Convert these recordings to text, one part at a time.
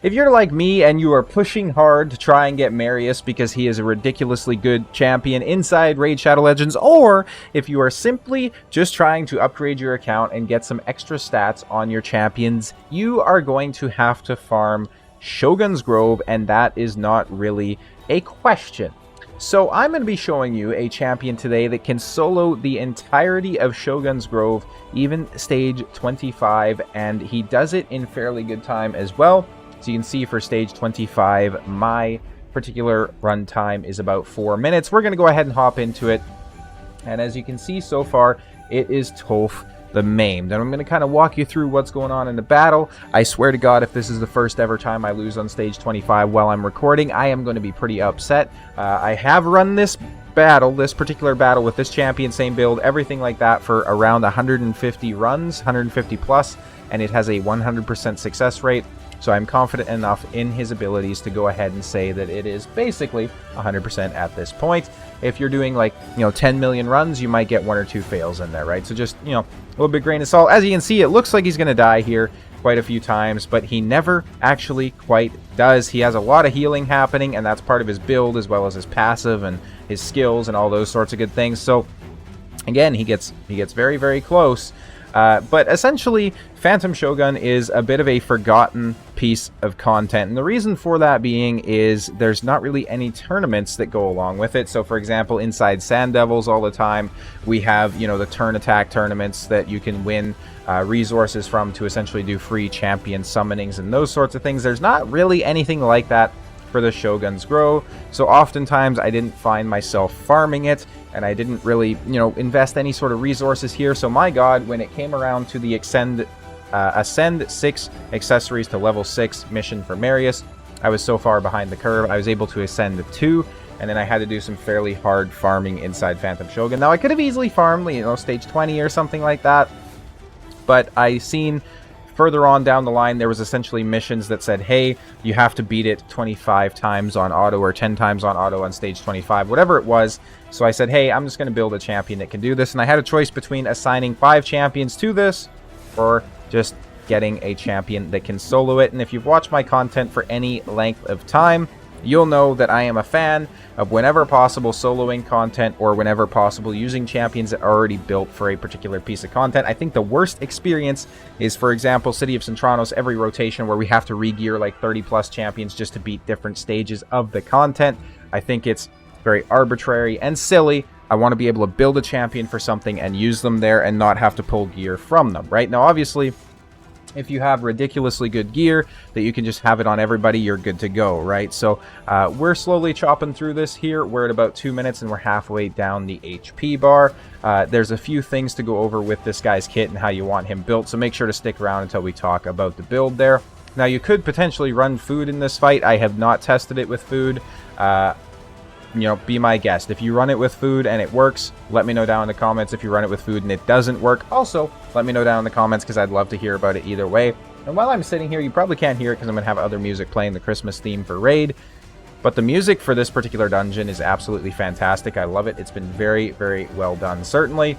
If you're like me and you are pushing hard to try and get Marius because he is a ridiculously good champion inside Raid Shadow Legends, or if you are simply just trying to upgrade your account and get some extra stats on your champions, you are going to have to farm Shogun's Grove, and that is not really a question. So I'm going to be showing you a champion today that can solo the entirety of Shogun's Grove, even stage 25, and he does it in fairly good time as well. So you can see for stage 25, my particular run time is about 4 minutes. We're going to go ahead and hop into it. And as you can see so far, it is Tolf the Maimed. And I'm going to kind of walk you through what's going on in the battle. I swear to God, if this is the first ever time I lose on stage 25 while I'm recording, I am going to be pretty upset. I have run this particular battle with this champion, same build, everything like that for around 150 runs, 150 plus, and it has a 100% success rate. So I'm confident enough in his abilities to go ahead and say that it is basically 100% at this point. If you're doing like, 10 million runs, you might get 1 or 2 fails in there, right? So just, a little bit grain of salt. As you can see, it looks like he's going to die here quite a few times, but he never actually quite does. He has a lot of healing happening, and that's part of his build as well as his passive and his skills and all those sorts of good things. So again, he gets very, very close. But essentially, Phantom Shogun is a bit of a forgotten piece of content. And the reason for that being is there's not really any tournaments that go along with it. So, for example, inside Sand Devils all the time, we have, the turn attack tournaments that you can win resources from to essentially do free champion summonings and those sorts of things. There's not really anything like that for the Shogun's Grove. So oftentimes I didn't find myself farming it, and I didn't really, invest any sort of resources here. So my God, when it came around to the Ascend 6 accessories to level 6 mission for Marius, I was so far behind the curve. I was able to ascend to 2, and then I had to do some fairly hard farming inside Phantom Shogun. Now I could have easily farmed, stage 20 or something like that, but I seen further on down the line, there was essentially missions that said, hey, you have to beat it 25 times on auto or 10 times on auto on stage 25, whatever it was. So I said, hey, I'm just going to build a champion that can do this. And I had a choice between assigning 5 champions to this or just getting a champion that can solo it. And if you've watched my content for any length of time, you'll know that I am a fan of whenever possible soloing content or whenever possible using champions that are already built for a particular piece of content. I think the worst experience is, for example, City of Centranos every rotation where we have to re-gear like 30 plus champions just to beat different stages of the content. I think it's very arbitrary and silly. I want to be able to build a champion for something and use them there and not have to pull gear from them, right? Now, obviously, if you have ridiculously good gear that you can just have it on everybody, you're good to go, right? So we're slowly chopping through this here. We're at about 2 minutes and we're halfway down the HP bar. There's a few things to go over with this guy's kit and how you want him built, so make sure to stick around until we talk about the build there. Now, you could potentially run food in this fight. I have not tested it with food. Be my guest. If you run it with food and it works, let me know down in the comments. If you run it with food and it doesn't work, also let me know down in the comments, because I'd love to hear about it either way. And while I'm sitting here, you probably can't hear it because I'm going to have other music playing, the Christmas theme for Raid. But the music for this particular dungeon is absolutely fantastic. I love it. It's been very, very well done. Certainly,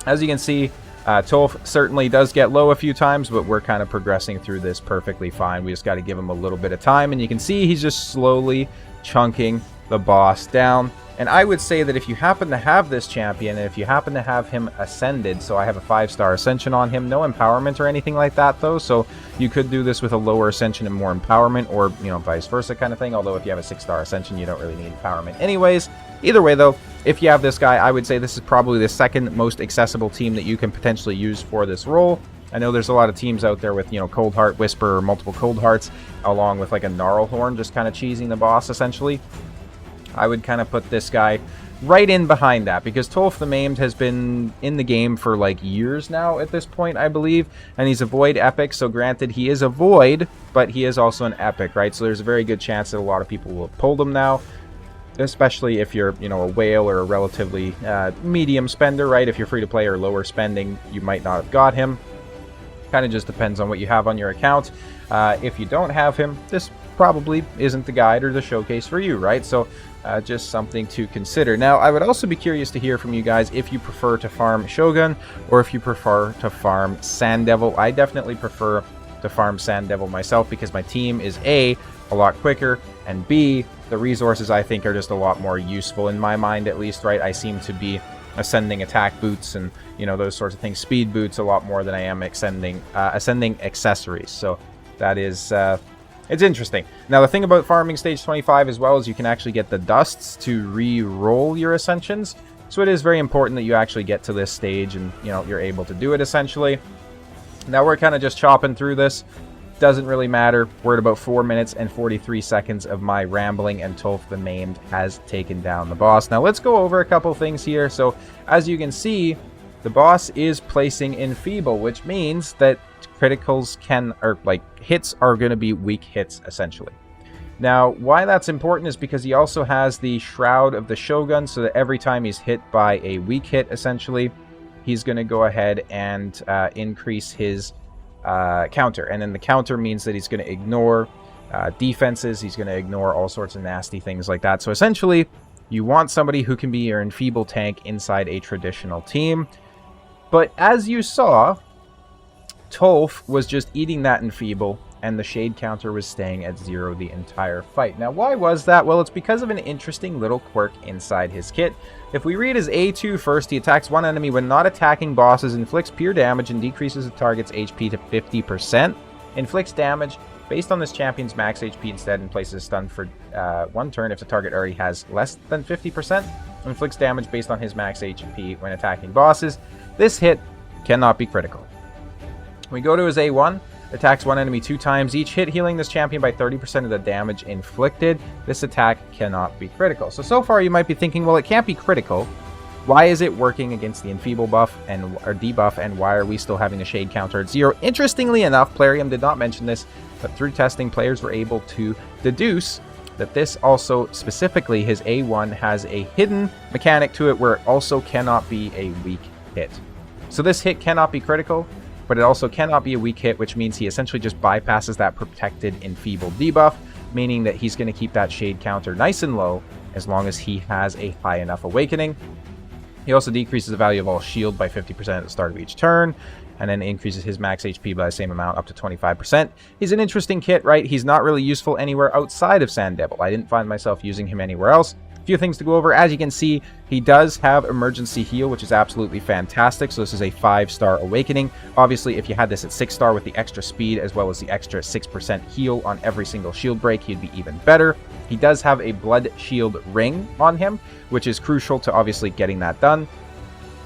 as you can see, Tolf certainly does get low a few times, but we're kind of progressing through this perfectly fine. We just got to give him a little bit of time, and you can see he's just slowly chunking the boss down. And I would say that if you happen to have this champion, and if you happen to have him ascended, so I have a 5-star ascension on him, no empowerment or anything like that though, so you could do this with a lower ascension and more empowerment, or vice versa kind of thing. Although if you have a 6-star ascension, you don't really need empowerment anyways. Either way though, if you have this guy, I would say this is probably the second most accessible team that you can potentially use for this role. I know there's a lot of teams out there with, Cold Heart Whisper or multiple Cold Hearts, along with like a Gnarl Horn, just kind of cheesing the boss essentially. I would kind of put this guy right in behind that, because Tolf the Maimed has been in the game for like years now at this point, I believe, and he's a Void Epic. So granted, he is a Void, but he is also an Epic, right? So there's a very good chance that a lot of people will have pulled him now, especially if you're, a whale or a relatively medium spender, right? If you're free to play or lower spending, you might not have got him. Kind of just depends on what you have on your account. If you don't have him, this probably isn't the guide or the showcase for you, right? So just something to consider. Now, I would also be curious to hear from you guys if you prefer to farm Shogun or if you prefer to farm Sand Devil. I definitely prefer to farm Sand Devil myself because my team is A lot quicker, and B, the resources I think are just a lot more useful in my mind, at least, right? I seem to be ascending attack boots and, you know, those sorts of things, speed boots, a lot more than I am ascending accessories. So that is it's interesting. Now, the thing about farming stage 25 as well is you can actually get the dusts to re-roll your ascensions. So it is very important that you actually get to this stage and, you know, you're able to do it essentially. Now we're kind of just chopping through this. Doesn't really matter. We're at about 4 minutes and 43 seconds of my rambling, and Tolf the Maimed has taken down the boss. Now let's go over a couple things here. So as you can see, the boss is placing Enfeeble, which means that criticals can, or like hits are going to be weak hits essentially. Now why that's important is because he also has the Shroud of the Shogun, so that every time he's hit by a weak hit essentially, he's going to go ahead and increase his counter, and then the counter means that he's going to ignore defenses, he's going to ignore all sorts of nasty things like that. So essentially you want somebody who can be your Enfeeble tank inside a traditional team. But as you saw, Tolf was just eating that Enfeeble, and the shade counter was staying at 0 the entire fight. Now, why was that? Well, it's because of an interesting little quirk inside his kit. If we read his A2 first, he attacks one enemy when not attacking bosses, inflicts pure damage, and decreases the target's HP to 50%. Inflicts damage based on this champion's max HP instead, and places a stun for 1 turn if the target already has less than 50%. Inflicts damage based on his max HP when attacking bosses. This hit cannot be critical. We go to his A1. Attacks one enemy 2 times each hit, healing this champion by 30% of the damage inflicted. This attack cannot be critical. So far you might be thinking, well, it can't be critical. Why is it working against the Enfeeble buff or debuff, and why are we still having the shade counter at 0? Interestingly enough, Plarium did not mention this, but through testing, players were able to deduce that this also, specifically his A1, has a hidden mechanic to it where it also cannot be a weak hit. So this hit cannot be critical, but it also cannot be a weak hit, which means he essentially just bypasses that protected Enfeeble debuff, meaning that he's going to keep that shade counter nice and low as long as he has a high enough awakening. He also decreases the value of all shield by 50% at the start of each turn, and then increases his max HP by the same amount up to 25%. He's an interesting kit, right? He's not really useful anywhere outside of Sand Devil. I didn't find myself using him anywhere else. Few things to go over. As you can see, he does have emergency heal, which is absolutely fantastic. So this is a 5-star awakening. Obviously, if you had this at 6-star with the extra speed as well as the extra 6% heal on every single shield break, he'd be even better. He does have a blood shield ring on him, which is crucial to obviously getting that done.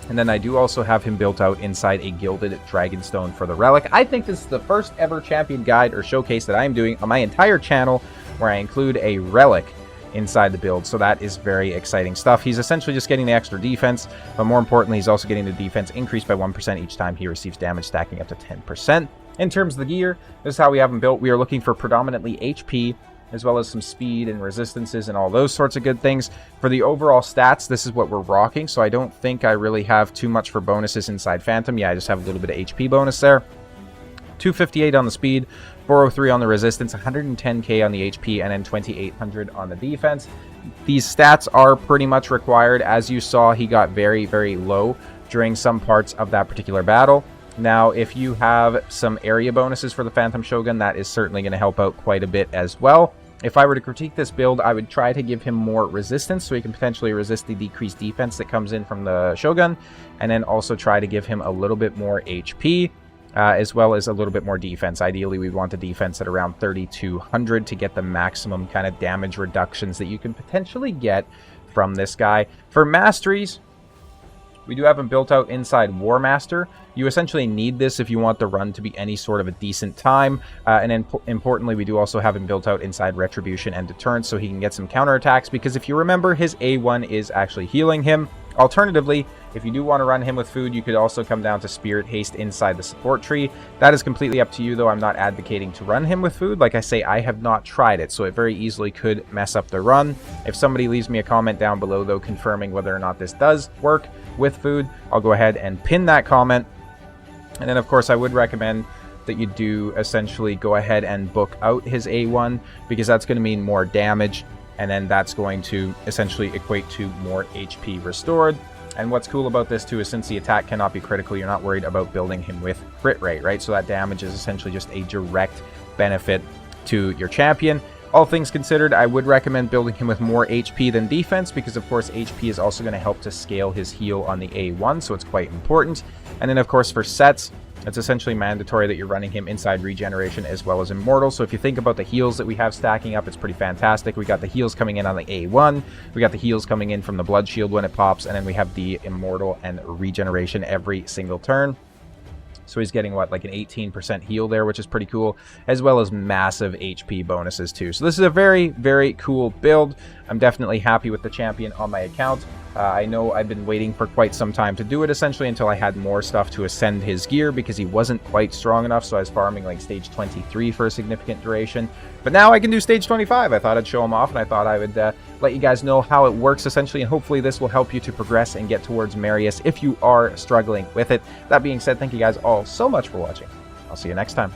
And then I do also have him built out inside a gilded dragonstone for the relic. I think this is the first ever champion guide or showcase that I'm doing on my entire channel where I include a relic inside the build, so that is very exciting stuff. He's essentially just getting the extra defense, but more importantly, he's also getting the defense increased by 1% each time he receives damage, stacking up to 10%. In terms of the gear, this is how we have him built. We are looking for predominantly HP, as well as some speed and resistances and all those sorts of good things. For the overall stats, this is what we're rocking, so I don't think I really have too much for bonuses inside Phantom. Yeah, I just have a little bit of HP bonus there. 258 on the speed, 403 on the resistance, 110k on the HP, and then 2800 on the defense. These stats are pretty much required. As you saw, he got very, very low during some parts of that particular battle. Now, if you have some area bonuses for the Phantom Shogun, that is certainly going to help out quite a bit as well. If I were to critique this build, I would try to give him more resistance so he can potentially resist the decreased defense that comes in from the Shogun, and then also try to give him a little bit more HP. As well as a little bit more defense. Ideally, we want a defense at around 3200 to get the maximum kind of damage reductions that you can potentially get from this guy. For Masteries, we do have him built out inside War Master. You essentially need this if you want the run to be any sort of a decent time. And then importantly, we do also have him built out inside Retribution and Deterrence so he can get some counterattacks, because if you remember, his A1 is actually healing him. Alternatively, if you do want to run him with food, you could also come down to Spirit Haste inside the support tree. That is completely up to you, though. I'm not advocating to run him with food. Like I say, I have not tried it, so it very easily could mess up the run. If somebody leaves me a comment down below, though, confirming whether or not this does work with food, I'll go ahead and pin that comment. And then, of course, I would recommend that you do essentially go ahead and book out his A1, because that's going to mean more damage, and then that's going to essentially equate to more HP restored. And what's cool about this too is since the attack cannot be critical, you're not worried about building him with crit rate, right? So that damage is essentially just a direct benefit to your champion. All things considered, I would recommend building him with more HP than defense because, of course, HP is also going to help to scale his heal on the A1, so it's quite important. And then, of course, for sets, it's essentially mandatory that you're running him inside regeneration as well as immortal. So if you think about the heals that we have stacking up, it's pretty fantastic. We got the heals coming in on the A1, we got the heals coming in from the blood shield when it pops, and then we have the immortal and regeneration every single turn. So he's getting, what, like an 18% heal there, which is pretty cool, as well as massive HP bonuses too. So this is a very, very cool build. I'm definitely happy with the champion on my account. I know I've been waiting for quite some time to do it, essentially, until I had more stuff to ascend his gear, because he wasn't quite strong enough, so I was farming like stage 23 for a significant duration. But now I can do stage 25. I thought I'd show him off, and I thought I would let you guys know how it works, essentially, and hopefully this will help you to progress and get towards Marius if you are struggling with it. That being said, thank you guys all so much for watching. I'll see you next time.